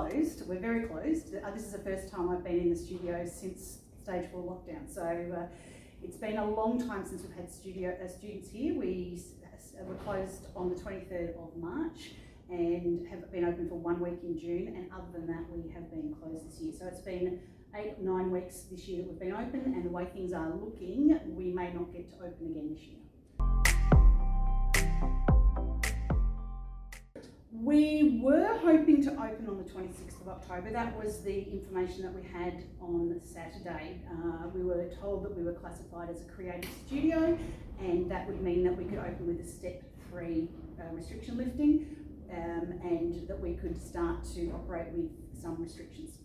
closed. We're very closed. This is the first time I've been in the studio since stage 4 lockdown. So it's been a long time since we've had students here. We were closed on the 23rd of March and have been open for 1 week in June, and other than that we have been closed this year. So it's been 8 or 9 weeks this year that we've been open, and the way things are looking, we may not get to open again this year. We were hoping to open on the 26th of October. That was the information that we had on Saturday. We were told that we were classified as a creative studio, and that would mean that we could open with a step 3 restriction lifting, and that we could start to operate with some restrictions.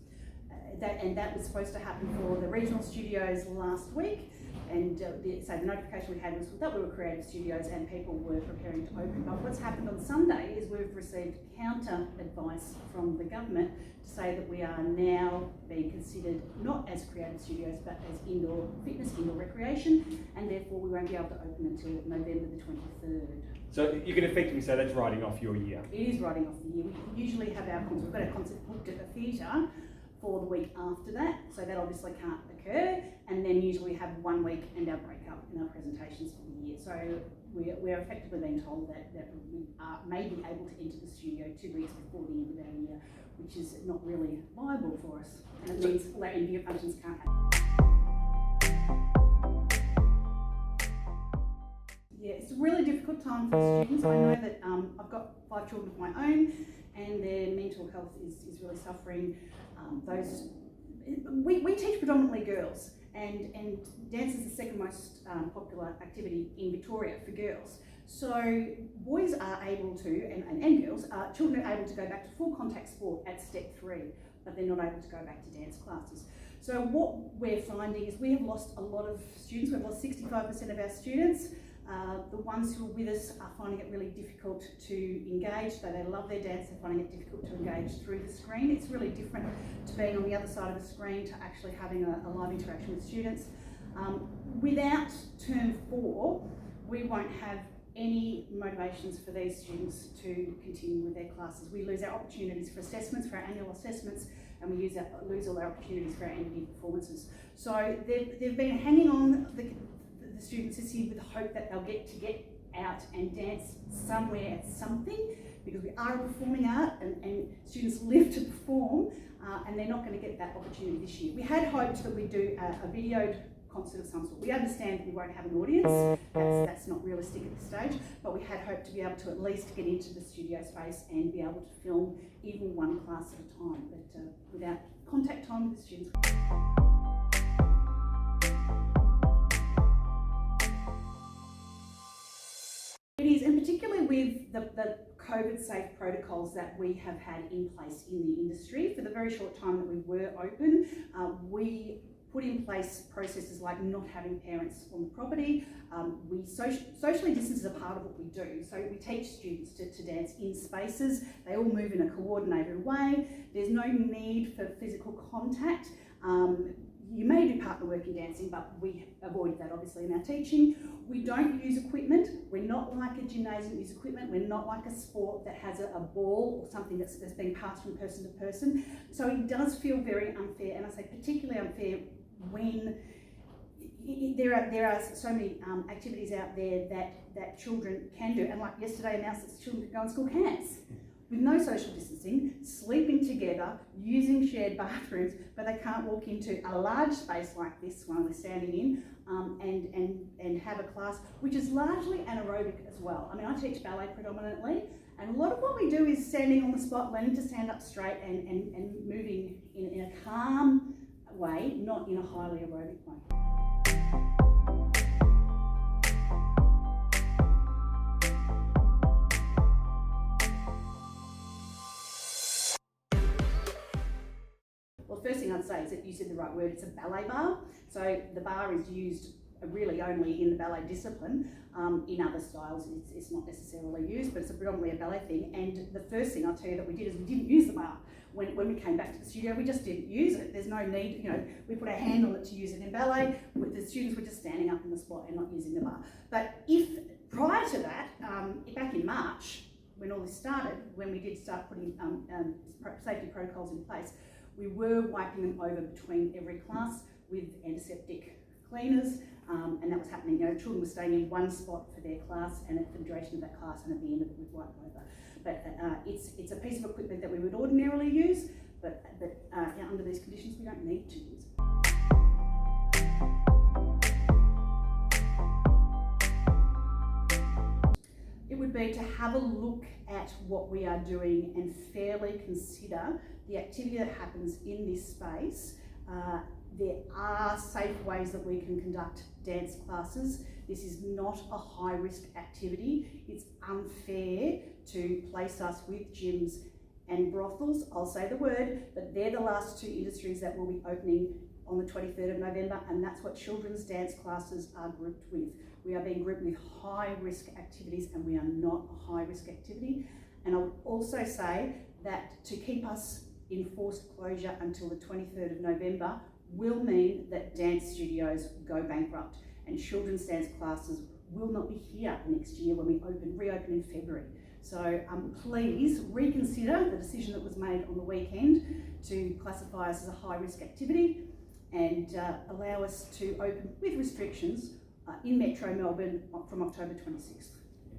That was supposed to happen for the regional studios last week, and so the notification we had was that we were creative studios and people were preparing to open. But what's happened on Sunday is we've received counter advice from the government to say that we are now being considered not as creative studios but as indoor fitness, indoor recreation, and therefore we won't be able to open until November the 23rd. So you can effectively say that's writing off your year. It is writing off the year. We usually have our concert. We've got a concert booked at the theatre for the week after that, so that obviously can't occur, and then usually we have 1 week and our breakup and our presentations for the year. So we're effectively being told that we may be able to enter the studio 2 weeks before the end of our year, which is not really viable for us, and it means all our in-year functions can't happen. Yeah, it's a really difficult time for the students. I know that I've got 5 children of my own, and their mental health is really suffering. We teach predominantly girls, and dance is the second most popular activity in Victoria for girls. So boys are able to, and girls, children are able to go back to full contact sport at step 3, but they're not able to go back to dance classes. So what we're finding is we have lost a lot of students. We've lost 65% of our students. The ones who are with us are finding it really difficult to engage, though they love their dance, they're finding it difficult to engage through the screen. It's really different to being on the other side of the screen to actually having a live interaction with students. Without term 4, we won't have any motivations for these students to continue with their classes. We lose our opportunities for assessments, for our annual assessments, and we lose all our opportunities for our end-of-year performances. So they've been hanging on the students this year with the hope that they'll get out and dance somewhere at something, because we are a performing art and students live to perform, and they're not going to get that opportunity this year. We had hoped that we'd do a videoed concert of some sort. We understand that we won't have an audience, that's not realistic at this stage, but we had hoped to be able to at least get into the studio space and be able to film even 1 class at a time, but without contact time with the students. It is, and particularly with the COVID-safe protocols that we have had in place in the industry, for the very short time that we were open, we put in place processes like not having parents on the property. We socially distance is a part of what we do. So we teach students to dance in spaces. They all move in a coordinated way. There's no need for physical contact. You may do partner work in dancing, but we avoid that obviously in our teaching. We don't use equipment. We're not like a gymnasium use equipment. We're not like a sport that has a ball or something that's being passed from person to person. So it does feel very unfair, and I say particularly unfair when there are so many activities out there that children can do, and like yesterday announced that children can go and school camps with no social distancing, sleeping together, using shared bathrooms, but they can't walk into a large space like this one we're standing in and have a class which is largely anaerobic as well. I mean, I teach ballet predominantly, and a lot of what we do is standing on the spot, learning to stand up straight and moving in a calm way, not in a highly aerobic way. Well, the first thing I'd say is that you said the right word. It's a ballet bar. So the bar is used really only in the ballet discipline. In other styles, it's not necessarily used, but it's predominantly a ballet thing. And the first thing I'll tell you that we did is we didn't use the bar. When we came back to the studio, we just didn't use it. There's no need, we put our hand on it to use it in ballet. The students were just standing up in the spot and not using the bar. But if prior to that, back in March, when all this started, when we did start putting safety protocols in place, we were wiping them over between every class with antiseptic cleaners, and that was happening. You know, children were staying in one spot for their class and for the duration of that class, and at the end of it, we'd wipe over. But it's a piece of equipment that we would ordinarily use, but under these conditions, we don't need to use it. It would be to have a look at what we are doing and fairly consider the activity that happens in this space. There are safe ways that we can conduct dance classes. This is not a high risk activity. It's unfair to place us with gyms and brothels. I'll say the word, but they're the last two industries that will be opening on the 23rd of November, and that's what children's dance classes are grouped with. We are being grouped with high risk activities, and we are not a high risk activity. And I would also say that to keep us in forced closure until the 23rd of November will mean that dance studios go bankrupt, and children's dance classes will not be here next year when we reopen in February. So please reconsider the decision that was made on the weekend to classify us as a high risk activity and allow us to open with restrictions in Metro Melbourne from October 26th.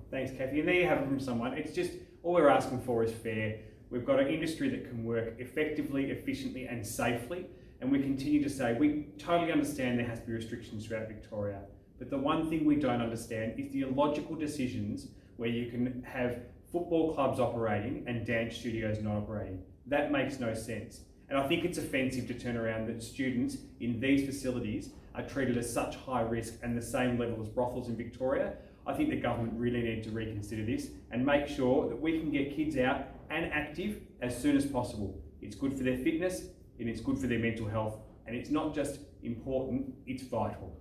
Thanks, Cathy. And there you have it from someone. It's just, all we're asking for is fair. We've got an industry that can work effectively, efficiently and safely. And we continue to say, we totally understand there has to be restrictions throughout Victoria. But the one thing we don't understand is the illogical decisions where you can have football clubs operating and dance studios not operating. That makes no sense. And I think it's offensive to turn around that students in these facilities are treated as such high risk and the same level as brothels in Victoria. I think the government really need to reconsider this and make sure that we can get kids out and active as soon as possible. It's good for their fitness and it's good for their mental health, and it's not just important, it's vital.